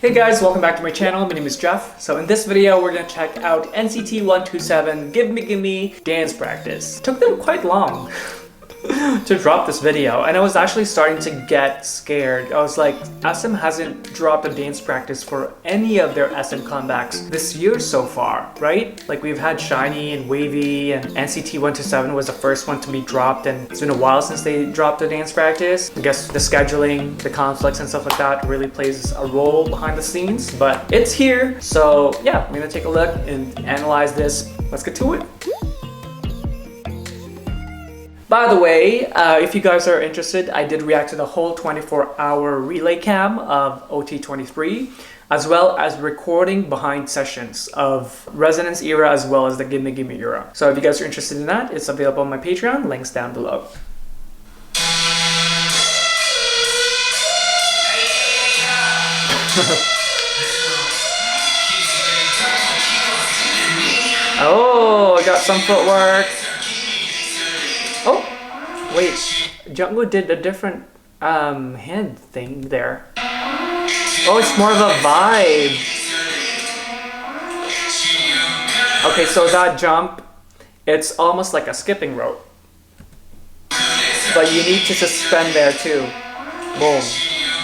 Hey guys, welcome back to my channel. My name is Jeff. So in this video, we're gonna check out NCT 127 Gimme Gimme dance practice. Took them quite long to drop this video, and I was actually starting to get scared. I was like, SM hasn't dropped a dance practice for any of their SM comebacks this year so far, right? Like we've had Shiny and Wavy, and NCT 127 was the first one to be dropped, and it's been a while since they dropped a dance practice. I guess the scheduling, the conflicts and stuff like that really plays a role behind the scenes, but it's here. So yeah, I'm gonna take a look and analyze this. Let's get to it. By the way, if you guys are interested, I did react to the whole 24-hour relay cam of OT23, as well as recording behind sessions of Resonance era as well as the Gimme Gimme era. So if you guys are interested in that, it's available on my Patreon, links down below. Oh, I got some footwork. Oh, wait, Jungkook did a different hand thing there. Oh, it's more of a vibe. Okay, so that jump, it's almost like a skipping rope. But you need to suspend there too. Boom.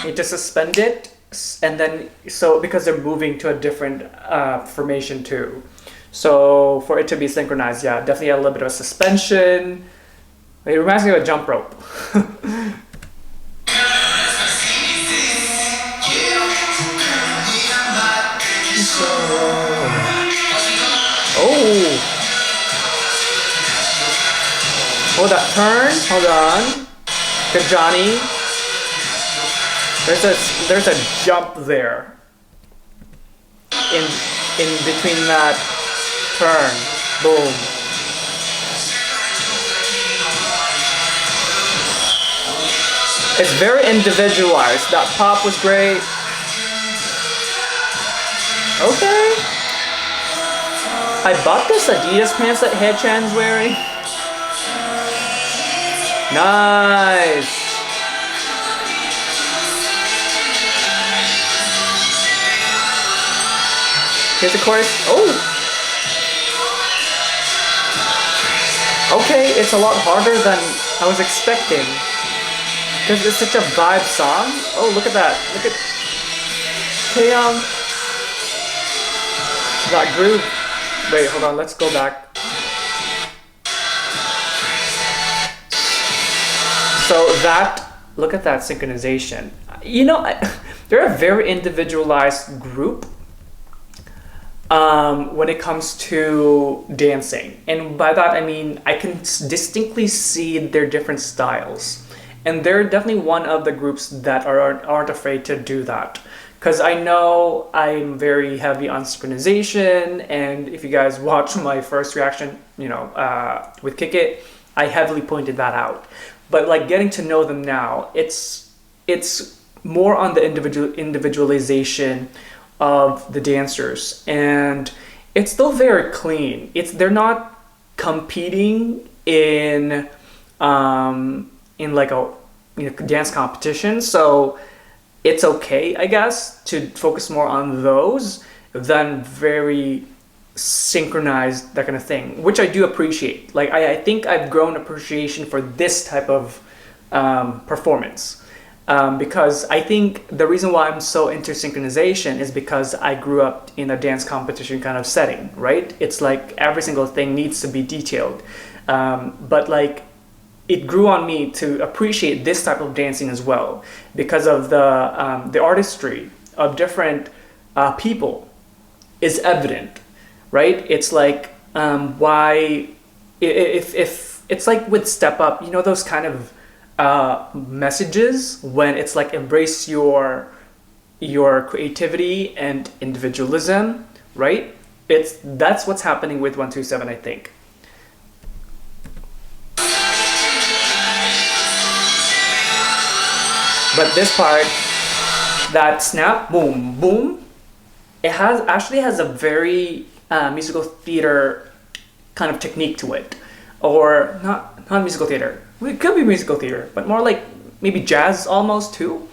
You need to suspend it, and then, so because they're moving to a different formation too. So for it to be synchronized, yeah, definitely a little bit of a suspension. It reminds me of a jump rope. Oh, that turn. Hold on. Good, Johnny. There's a jump there. In between that turn. Boom. It's very individualized. That pop was great. Okay. I bought this Adidas pants that Haechan's wearing. Nice. Here's the chorus. Oh. Okay, it's a lot harder than I was expecting. Because it's such a vibe song. Oh, look at that. Look at Taeyong. That groove. Wait, hold on. Let's go back. So that, look at that synchronization. You know, they're a very individualized group when it comes to dancing. And by that, I mean, I can distinctly see their different styles. And they're definitely one of the groups that aren't afraid to do that. Because I know I'm very heavy on synchronization, and if you guys watch my first reaction, you know, with Kick It, I heavily pointed that out. But like getting to know them now, it's more on the individualization of the dancers, and it's still very clean. They're not competing in like a dance competition, so it's okay, I guess, to focus more on those than very synchronized, that kind of thing, which I do appreciate. Like I think I've grown appreciation for this type of performance, because I think the reason why I'm so into synchronization is because I grew up in a dance competition kind of setting, right? It's like every single thing needs to be detailed, but like it grew on me to appreciate this type of dancing as well, because of the artistry of different people is evident, right? It's like why if it's like with Step Up, you know, those kind of messages when it's like embrace your creativity and individualism, right? That's what's happening with 127, I think. But this part, that snap, boom, boom, it actually has a very musical theater kind of technique to it, or not musical theater. It could be musical theater, but more like maybe jazz almost too.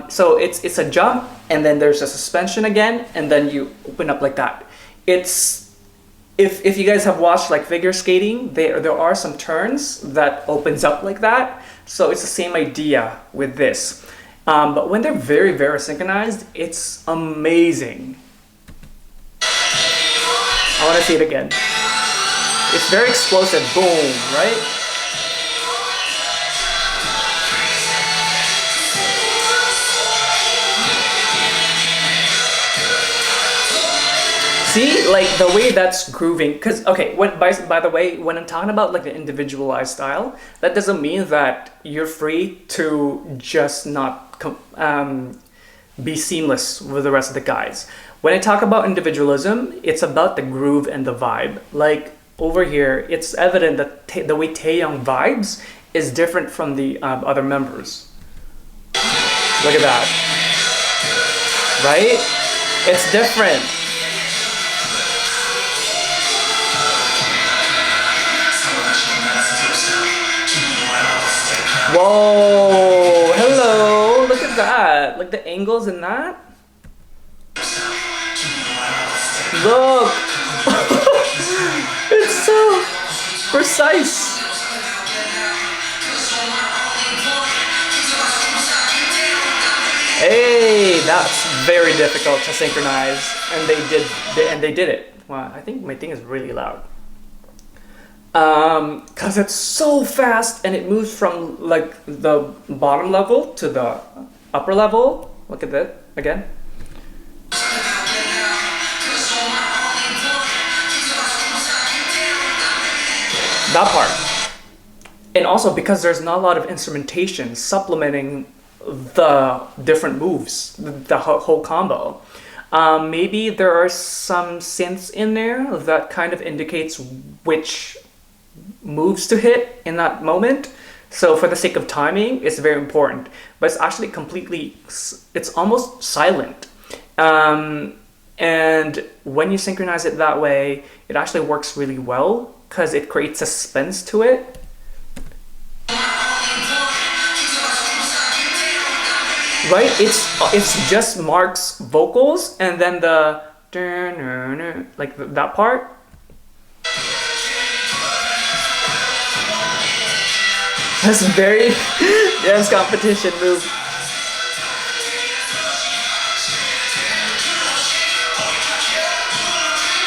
So it's a jump, and then there's a suspension again, and then you open up like that. It's if you guys have watched like figure skating, there are some turns that opens up like that. So it's the same idea with this. But when they're very, very synchronized, it's amazing. I want to see it again. It's very explosive. Boom, right? See, like the way that's grooving, because okay, by the way, when I'm talking about like the individualized style, that doesn't mean that you're free to just not be seamless with the rest of the guys. When I talk about individualism, it's about the groove and the vibe. Like over here, it's evident that the way Taeyong vibes is different from the other members. Look at that, right? It's different. Whoa, hello, look at that. Like the angles in that. Look. It's so precise. Hey, that's very difficult to synchronize, and they did it. Wow, I think my thing is really loud. Cause it's so fast and it moves from like the bottom level to the upper level. Look at that again. That part. And also because there's not a lot of instrumentation supplementing the different moves, the whole combo. Maybe there are some synths in there that kind of indicates which moves to hit in that moment. So for the sake of timing, it's very important. But it's actually it's almost silent. And when you synchronize it that way, it actually works really well because it creates suspense to it. Right? It's just Mark's vocals and then the like that part. That's very dance competition move.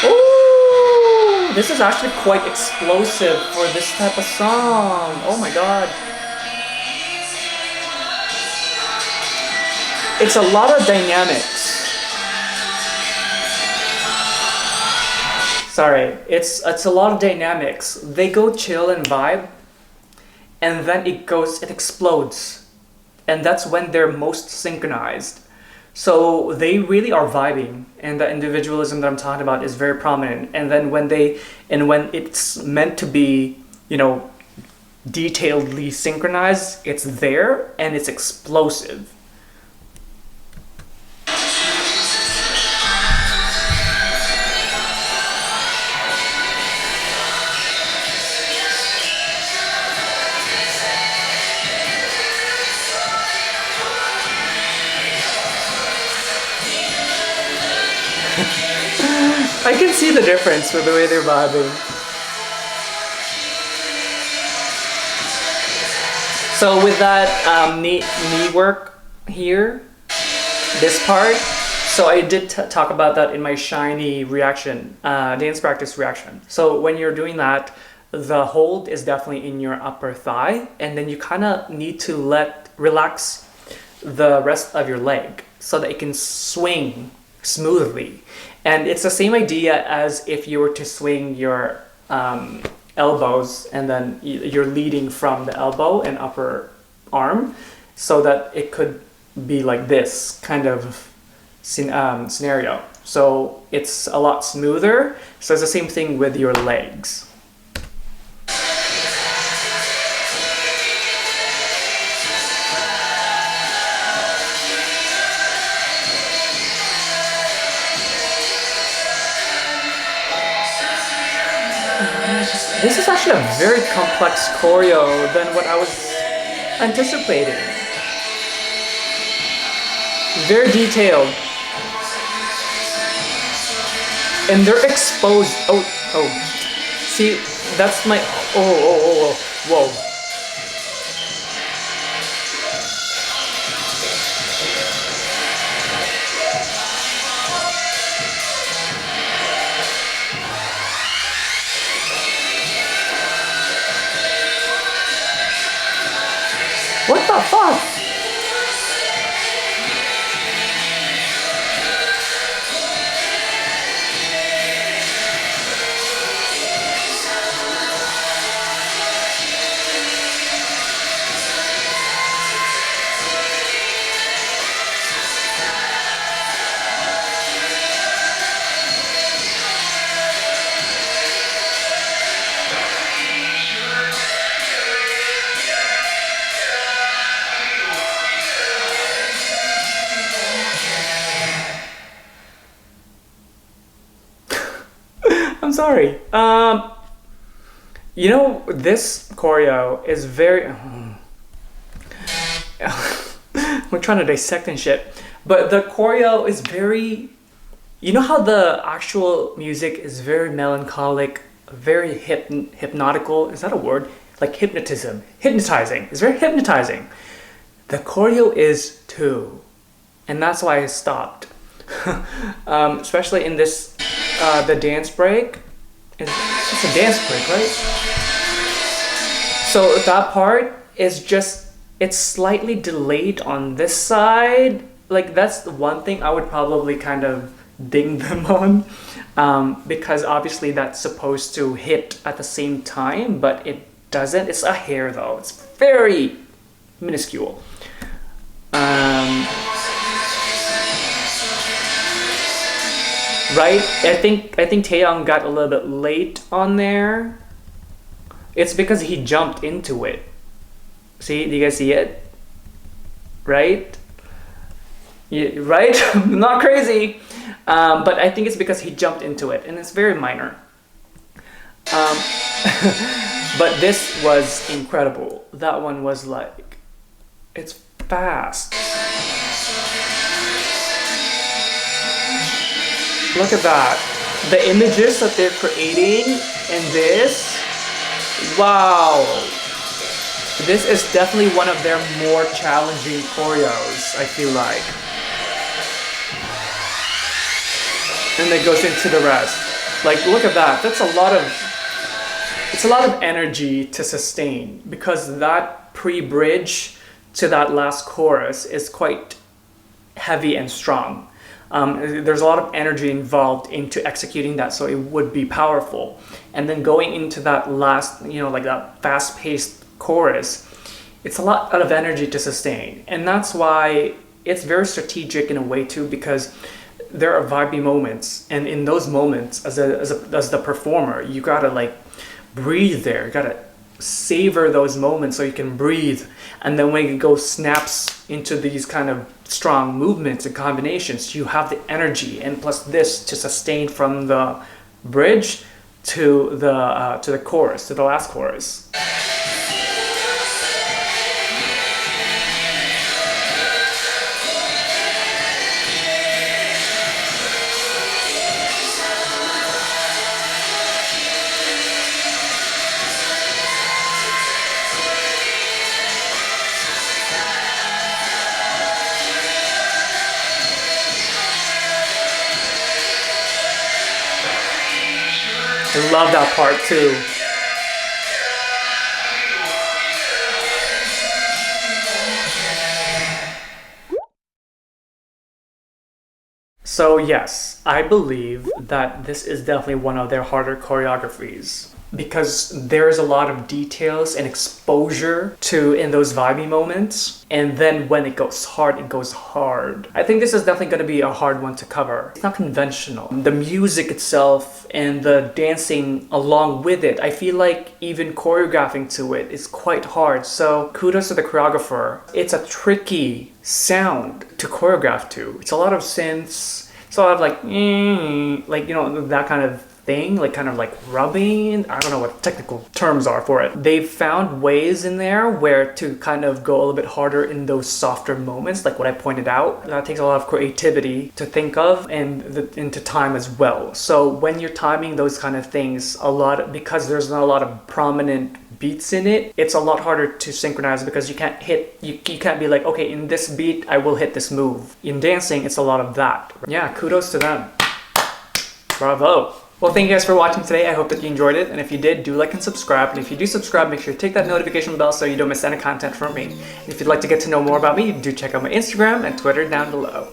Ooh, this is actually quite explosive for this type of song. Oh my god. It's a lot of dynamics. Sorry, it's a lot of dynamics. They go chill and vibe, and then it explodes. And that's when they're most synchronized. So they really are vibing, and the individualism that I'm talking about is very prominent. And then when it's meant to be, detailedly synchronized, it's there and it's explosive. I can see the difference with the way they're vibing. So with that knee work here, this part, so I did talk about that in my shiny reaction, dance practice reaction. So when you're doing that, the hold is definitely in your upper thigh, and then you kind of need to relax the rest of your leg so that it can swing smoothly. And it's the same idea as if you were to swing your elbows and then you're leading from the elbow and upper arm, so that it could be like this kind of scenario. So it's a lot smoother. So it's the same thing with your legs. This is actually a very complex choreo than what I was anticipating. Very detailed. And they're exposed. Oh, oh. See, that's my. Whoa. What the fuck? I'm sorry. You know, this choreo is very. We're trying to dissect and shit, but the choreo is very. You know how the actual music is very melancholic, very hypnotical. Is that a word? Like hypnotizing. It's very hypnotizing. The choreo is too, and that's why I stopped. Especially in this, the dance break. It's a dance break, right? So that part is just, it's slightly delayed on this side. Like that's the one thing I would probably kind of ding them on, because obviously that's supposed to hit at the same time, but it doesn't. It's a hair though. It's very minuscule. Right? I think Taeyong got a little bit late on there. It's because he jumped into it. See, do you guys see it? Right? Yeah, right? Not crazy. But I think it's because he jumped into it, and it's very minor. But this was incredible. That one was like, it's fast. Look at that. The images that they're creating in this, wow. This is definitely one of their more challenging choreos, I feel like. And it goes into the rest. Like, look at that. That's a lot of, it's a lot of energy to sustain, because that pre-bridge to that last chorus is quite heavy and strong. There's a lot of energy involved into executing that, so it would be powerful. And then going into that last, you know, like that fast-paced chorus, it's a lot of energy to sustain. And that's why it's very strategic in a way too, because there are vibey moments, and in those moments, as the performer, you gotta like breathe there. You gotta savor those moments so you can breathe. And then when it goes snaps into these kind of strong movements and combinations, you have the energy, and plus this to sustain from the bridge to the chorus, to the last chorus. I love that part too. So yes, I believe that this is definitely one of their harder choreographies, because there's a lot of details and exposure to in those vibey moments, and then when it goes hard, it goes hard. I think this is definitely going to be a hard one to cover. It's not conventional. The music itself and the dancing along with it, I feel like even choreographing to it is quite hard. So kudos to the choreographer. It's a tricky sound to choreograph to. It's a lot of synths. It's a lot of like, you know, that kind of thing, like kind of like rubbing. I don't know what technical terms are for it. They've found ways in there where to kind of go a little bit harder in those softer moments, like what I pointed out. That takes a lot of creativity to think of and into time as well. So when you're timing those kind of things, because there's not a lot of prominent beats in it, it's a lot harder to synchronize because you can't be like, okay, in this beat I will hit this move. In dancing, it's a lot of that. Yeah, kudos to them. Bravo. Well, thank you guys for watching today. I hope that you enjoyed it, and if you did, do like and subscribe. And if you do subscribe, make sure to take that notification bell so you don't miss any content from me. And if you'd like to get to know more about me, do check out my Instagram and Twitter down below.